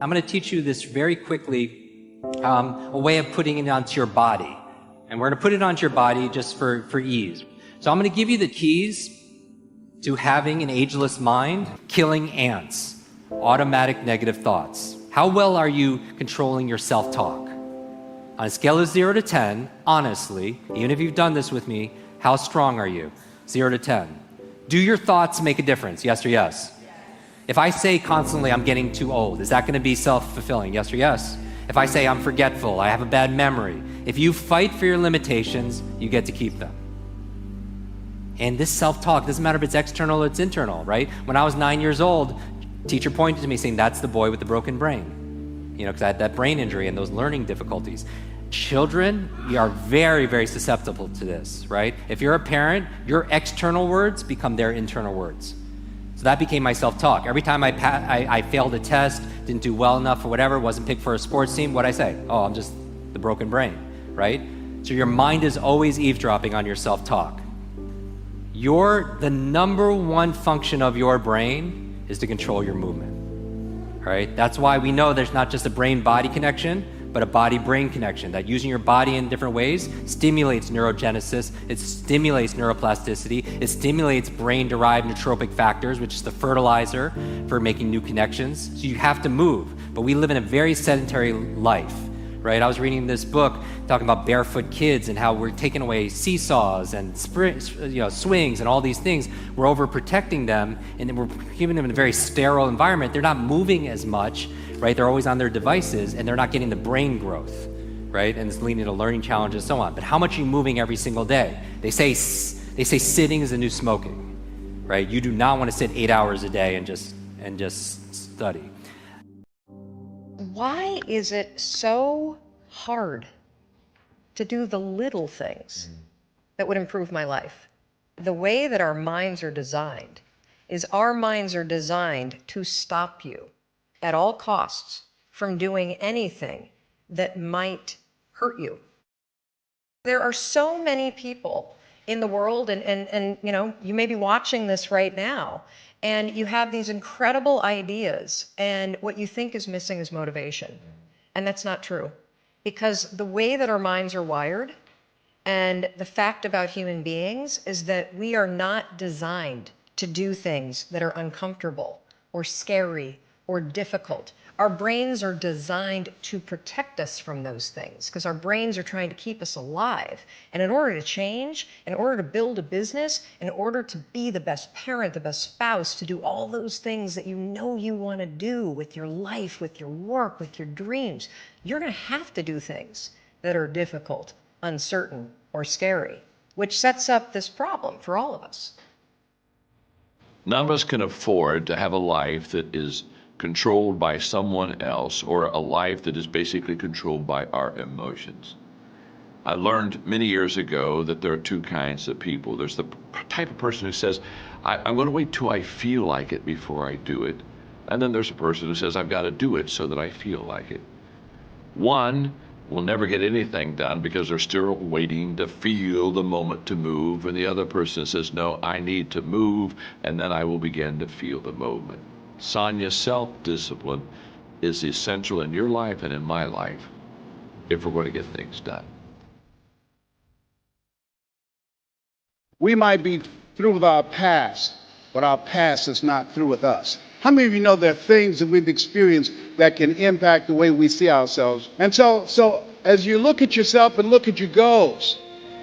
I'm going to teach you this very quickly, a way of putting it onto your body. And we're going to put it onto your body just for ease. So I'm going to give you the keys to having an ageless mind, killing ants, automatic negative thoughts. How well are you controlling your self-talk? On a scale of 0 to 10, honestly, even if you've done this with me, how strong are you? 0 to 10. Do your thoughts make a difference? Yes or yes? If I say constantly, I'm getting too old, is that going to be self-fulfilling? Yes or yes? If I say I'm forgetful, I have a bad memory, if you fight for your limitations, you get to keep them. And this self-talk, doesn't matter if it's external or it's internal, right? When I was 9 years old, teacher pointed to me saying, that's the boy with the broken brain. You know, because I had that brain injury and those learning difficulties. Children, you are very, very susceptible to this, right? If you're a parent, your external words become their internal words. So that became my self-talk. Every time I failed a test, didn't do well enough or whatever, wasn't picked for a sports team, what'd I say? Oh, I'm just the broken brain, right? So your mind is always eavesdropping on your self-talk. The number one function of your brain is to control your movement, right? That's why we know there's not just a brain-body connection, but a body-brain connection, that using your body in different ways stimulates neurogenesis, it stimulates neuroplasticity, it stimulates brain-derived nootropic factors, which is the fertilizer for making new connections. So you have to move, but we live in a very sedentary life, right? I was reading this book talking about barefoot kids and how we're taking away seesaws and swings and all these things. We're overprotecting them, and then we're keeping them in a very sterile environment. They're not moving as much, right? They're always on their devices, and they're not getting the brain growth, right? And it's leading to learning challenges and so on. But how much are you moving every single day? They say sitting is the new smoking, right? You do not want to sit 8 hours a day and just study. Why is it so hard to do the little things that would improve my life? The way that our minds are designed is our minds are designed to stop you at all costs from doing anything that might hurt you. There are so many people in the world, and you know, you may be watching this right now, and you have these incredible ideas, and what you think is missing is motivation. And that's not true. Because the way that our minds are wired, and the fact about human beings, is that we are not designed to do things that are uncomfortable or scary or difficult. Our brains are designed to protect us from those things because our brains are trying to keep us alive. And in order to change, in order to build a business, in order to be the best parent, the best spouse, to do all those things that you know you want to do with your life, with your work, with your dreams, you're going to have to do things that are difficult, uncertain, or scary, which sets up this problem for all of us. None of us can afford to have a life that is controlled by someone else, or a life that is basically controlled by our emotions. I learned many years ago that there are two kinds of people. There's the type of person who says, I'm going to wait till I feel like it before I do it. And then there's a person who says, I've got to do it so that I feel like it. One will never get anything done because they're still waiting to feel the moment to move. And the other person says, no, I need to move, and then I will begin to feel the moment. Sonia, self-discipline is essential in your life and in my life if we're going to get things done. We might be through with our past, but our past is not through with us. How many of you know there are things that we've experienced that can impact the way we see ourselves? And so as you look at yourself and look at your goals,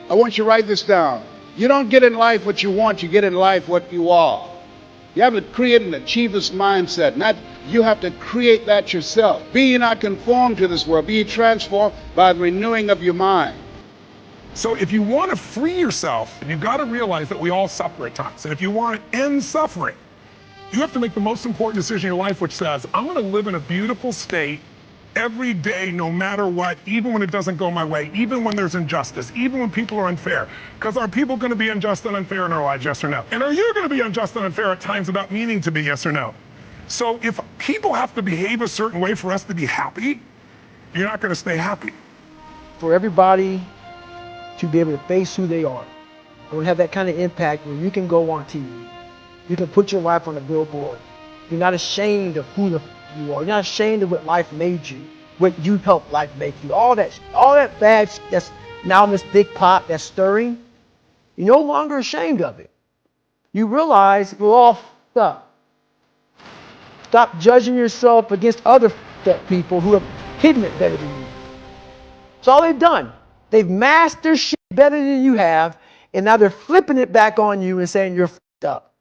I want you to write this down. You don't get in life what you want, you get in life what you are. You have to create an achiever's mindset. You have to create that yourself. Be ye not conformed to this world. Be ye transformed by the renewing of your mind. So if you want to free yourself, you've got to realize that we all suffer at times. And if you want to end suffering, you have to make the most important decision in your life, which says, I'm going to live in a beautiful state every day, no matter what, even when it doesn't go my way, even when there's injustice, even when people are unfair. Because are people going to be unjust and unfair in our lives, yes or no? And are you going to be unjust and unfair at times without meaning to be, yes or no? So if people have to behave a certain way for us to be happy, you're not going to stay happy. For everybody to be able to face who they are, and have that kind of impact where you can go on TV, you can put your life on a billboard. You're not ashamed of who you are. You're not ashamed of what life made you, what you helped life make you. All that bad that's now in this big pot that's stirring, you're no longer ashamed of it. You realize we're all f***ed up. Stop judging yourself against other f***ed up people who have hidden it better than you. That's all they've done. They've masked their shit better than you have, and now they're flipping it back on you and saying you're f***ed up.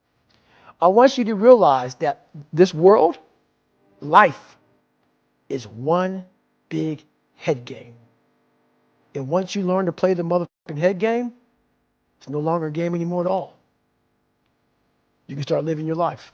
I want you to realize that this world, life, is one big head game. And once you learn to play the motherfucking head game, it's no longer a game anymore at all. You can start living your life.